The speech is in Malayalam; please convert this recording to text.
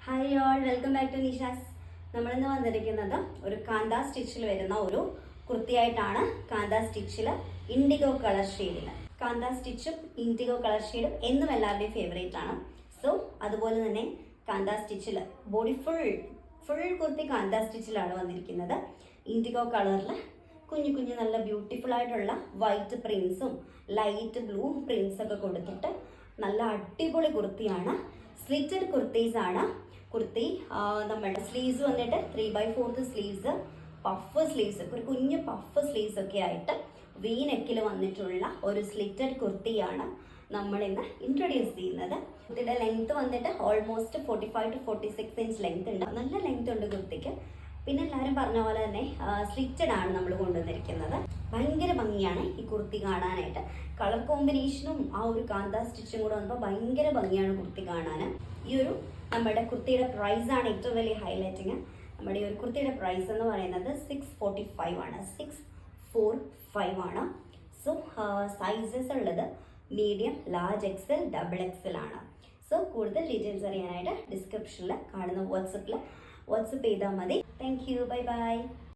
Hi all, welcome back to Nisha's. നമ്മളിന്ന് വന്നിരിക്കുന്നത് ഒരു കാന്ത സ്റ്റിച്ചിൽ വരുന്ന ഒരു കുർത്തിയായിട്ടാണ്. കാന്ത സ്റ്റിച്ചിൽ ഇൻഡിഗോ കളർ ഷെയ്ഡിൽ. കാന്ത സ്റ്റിച്ചും ഇൻഡിഗോ കളർ ഷെയ്ഡും എന്നും എല്ലാവരുടെയും ഫേവറേറ്റ് ആണ്. സോ അതുപോലെ തന്നെ കാന്ത സ്റ്റിച്ചിൽ ബോഡി ഫുൾ കുർത്തി കാന്ത സ്റ്റിച്ചിലാണ് വന്നിരിക്കുന്നത്. ഇൻഡിഗോ കളറിൽ കുഞ്ഞു കുഞ്ഞു നല്ല ബ്യൂട്ടിഫുൾ ആയിട്ടുള്ള വൈറ്റ് പ്രിന്റ്സും ലൈറ്റ് ബ്ലൂ പ്രിന്റ്സ് ഒക്കെ കൊടുത്തിട്ട് നല്ല അടിപൊളി കുർത്തിയാണ്. സ്ലിറ്റഡ് കുർത്തീസ് ആണ്. കുർത്തി നമ്മുടെ സ്ലീവ്സ് വന്നിട്ട് 3/4 സ്ലീവ്സ്, പഫ് സ്ലീവ്സ്, ഒരു കുഞ്ഞു പഫ് സ്ലീവ്സ് ഒക്കെ ആയിട്ട് വി നെക്കിൽ വന്നിട്ടുള്ള ഒരു സ്ലിറ്റഡ് കുർത്തിയാണ് നമ്മൾ ഇന്ന് ഇൻട്രൊഡ്യൂസ് ചെയ്യുന്നത്. കുർത്തിയുടെ ലെങ്ത് വന്നിട്ട് ഓൾമോസ്റ്റ് 45 to 46 ഇഞ്ച് ലെങ്ത് ഉണ്ട്. നല്ല ലെങ്ത് ഉണ്ട് കുർത്തിക്ക്. പിന്നെ എല്ലാവരും പറഞ്ഞ പോലെ തന്നെ സ്ലിറ്റഡ് ആണ് നമ്മൾ കൊണ്ടുവന്നിരിക്കുന്നത്. ഭയങ്കര ഭംഗിയാണ് ഈ കുർത്തി കാണാനായിട്ട്. കളർ കോമ്പിനേഷനും ആ ഒരു കാന്ത സ്റ്റിച്ചും കൂടെ വന്നപ്പോൾ ഭയങ്കര ഭംഗിയാണ് കുർത്തി കാണാൻ. ഈ ഒരു നമ്മുടെ കുർത്തിയുടെ പ്രൈസ് ആണ് ഏറ്റവും വലിയ ഹൈലൈറ്റിങ്. നമ്മുടെ ഈ ഒരു കുർത്തിയുടെ പ്രൈസ് എന്ന് പറയുന്നത് 645 ആണ്. 645 ആണ്. സോ സൈസസ് ഉള്ളത് medium, large, XL, double XL ആണ്. സോ കൂടുതൽ ഡീറ്റെയിൽസ് അറിയാനായിട്ട് ഡിസ്ക്രിപ്ഷനിൽ കാണുന്ന വാട്സപ്പ് ചെയ്താൽ മതി. Thank you, bye by.